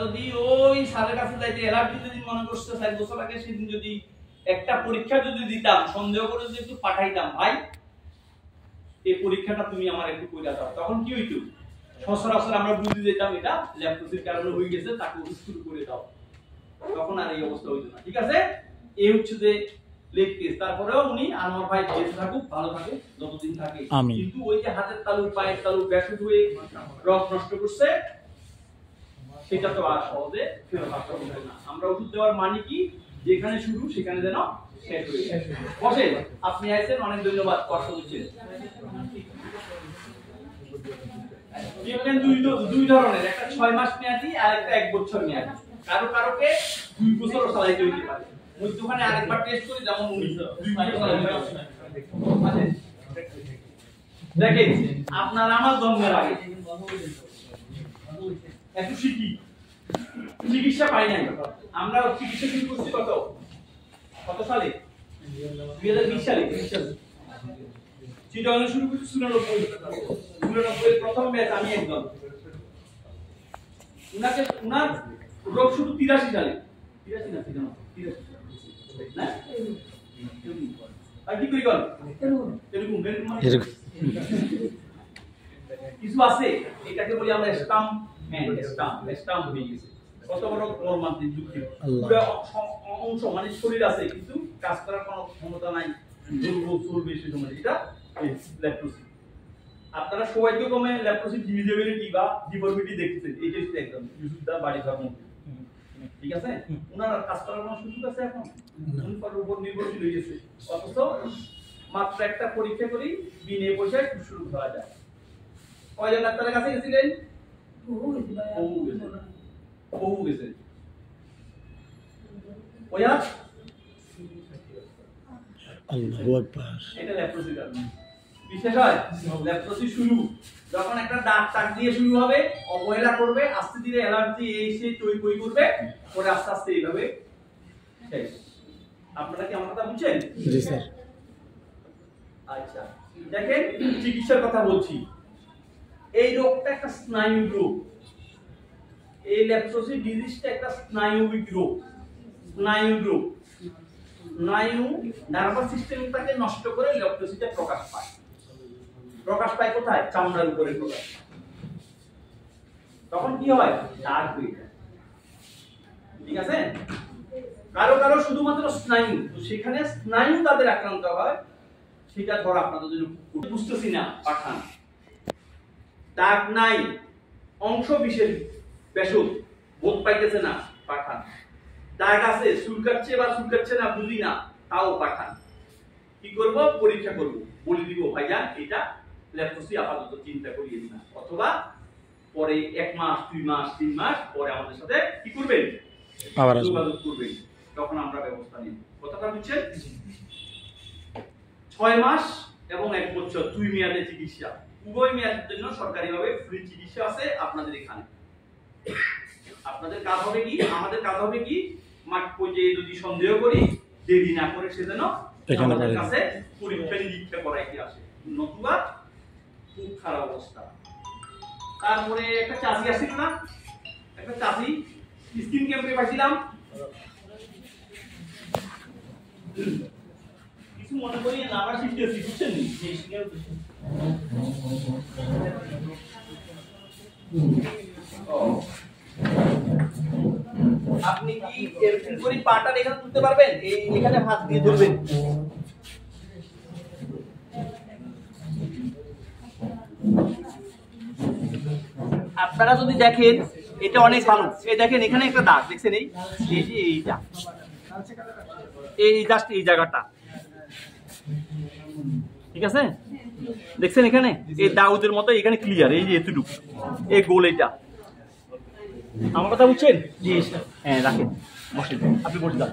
যদি ওই স্যারের কাছে যাইতে এলার্জি যদি মনে করছে 4 বছর আগে সেদিন যদি একটা পরীক্ষা যদি দিতাম সন্দেহ করে যদি একটু পাঠাইতাম ভাই এই পরীক্ষাটা তুমি আমার একটু কইরা দাও তখন কি হইতো সচরাচর আমরা বুঝে যেতাম এটা ল্যাপ্টোসির কারণে হয়ে গেছে তাকে শুরু করে দাও তখন আর এই অবস্থা হইতো না ঠিক আছে এই হচ্ছে যে লেগ কেস তারপরেও উনি আনোয়ার ভাই বেঁচে থাকুক ভালো থাকে যতদিন থাকে কিন্তু ওই যে হাতের তালু পায়ের তালু ব্যাসুট হয়ে রক নষ্ট করছে সেটা তো আর সহজে ফেরত আসতে হবে না আমরা ওষুধ দেওয়ার মানে কি যেখানে শুরু সেখানে যেন শেষ হয়ে যায় বসে আপনি আইছেন অনেক ধন্যবাদ কষ্ট করছেন ট্রিটমেন্ট দুই ধরনের একটা 6 মাস মেয়াদি আর একটা 1 বছর মেয়াদি কারোকে 2 বছর চালাইতে হইতে পারে মধ্যখানে আরেকবার টেস্ট করি যেমন 2 বছর চালাইতে দেখেন আপনার আমার জন্মের আগে একটু শিখি চিকিৎসা পাই নাই আমরা চিকিৎসা শুরু করছি কত সালে 2020 সালে চিটাগাং শুরু করছি 99 প্রথম ব্যাচ আমি একদম উনার রোগ শুরু 83 সালে 83 না 83 না আর কি করি গল এরকম কিছু আছে এটাকে বলি আমরা স্টাম্প হয়ে গেছে কত বড় মর্মান্তিক যুক্তি পুরো অংশ মানে শরীর আছে কিন্তু কাজ করার কোনো ক্ষমতা নাই দুর্বল চর্বি সময় এটা ল্যাপ্টোসি আপনারা সবাইকে কমে ল্যাপ্টোসি ডিজিবিলিটি বা ডিফর্মিটি দেখতেছেন এই যে একদম ইউজুদা বাড়ি ধর্ম ঠিক আছে ওনার কাজ করার কোনো সুযোগ আছে এখন উনার উপর নির্ভরশীল হয়ে গেছে অথচ মাত্র একটা পরীক্ষা করি বিনে পয়সায় শুরু করা যায় কয়জন ডাক্তারের কাছে গেছিলেন বহু গেছে ওয়া আল্লাহু আকবার এটা ল্যাপ্টোসি কারণ বিশেষ হয় ল্যাপ্টোসি শুরু যখন একটা দাগ দিয়ে শুরু হবে অবহেলা করবে আস্তে ধীরে অ্যালার্জি এসে টই করবে পরে আস্তে আস্তে এইভাবে শেষ আপনারা কি আমার কথা বুঝছেন জি স্যার আচ্ছা দেখেন চিকিৎসার কথা বলছি এই রোগটা একটা স্নায়ু রোগ এই ল্যাপ্টোসি ডিজিজটা একটা স্নায়ুবিক রোগ স্নায়ু নার্ভাস সিস্টেমটাকে নষ্ট করে ল্যাপ্টোসিটা প্রকাশ পায় কোথায় চামড়ার উপরে প্রকাশ তখন কি হয় দাগ হয়ে যায় ঠিক আছে কারো শুধুমাত্র স্নায়ু তো সেখানে স্নায়ু তাদের আক্রান্ত হয় সেটা ধর আপনাদের জন্য বুঝতেছি না পাঠান দাগ নাই অংশ বিশেষ বেশুদ বোধ পাইতেছে না পাঠান দাগ আছে চুলকাচ্ছে না বুঝি না তাও পাঠান কি করব পরীক্ষা করব বলে দিব ভাইয়া এটা ল্যাপ্টোসি আপাতত চিন্তা করিয়ে দিন অথবা পরে 1 মাস 2 মাস 3 মাস পরে আমাদের সাথে কি করবেন আবার যোগাযোগ করবেন তখন আমরা ব্যবস্থা নিব কথাটা বুঝছেন 6 মাস এবং 1 বছর 2 মেয়াদে চিকিৎসা উভয় মেয়াদের জন্য সরকারিভাবে ফ্রি চিকিৎসা আছে আপনাদের এখানে আপনাদের কাজ হবে কি আমাদের কাজ হবে কি মাঠ পর্যায়ে যদি সন্দেহ করি দেরি না করে সেজন্য আমাদের কাছে পরীক্ষা নিরীক্ষা করাইতে আসে নতুবা খুব খারাপ অবস্থা তারপরে একটা চাষি আসছিল না একটা চাষি স্কিন ক্যাম্পে পাইছিলাম কিছু মনে করি না আমরা শিখতেছি বুঝছেন আপনি কি এরকম করে পাটা এখানে তুলতে পারবেন এখানে হাত দিয়ে ধরবেন আপনারা যদি দেখেন এটা অনেক ভালো এই দেখেন এখানে একটা দাগ দেখছেন এই যে এইটা এই জাস্ট এই জায়গাটা ঠিক আছে দেখছেন এখানে এই দাউদের মতো এখানে ক্লিয়ার এই যে এতটুকু এই গোল এটা আমার কথা বুঝছেন জি হ্যাঁ রাখেন বসে আপনি বসে যান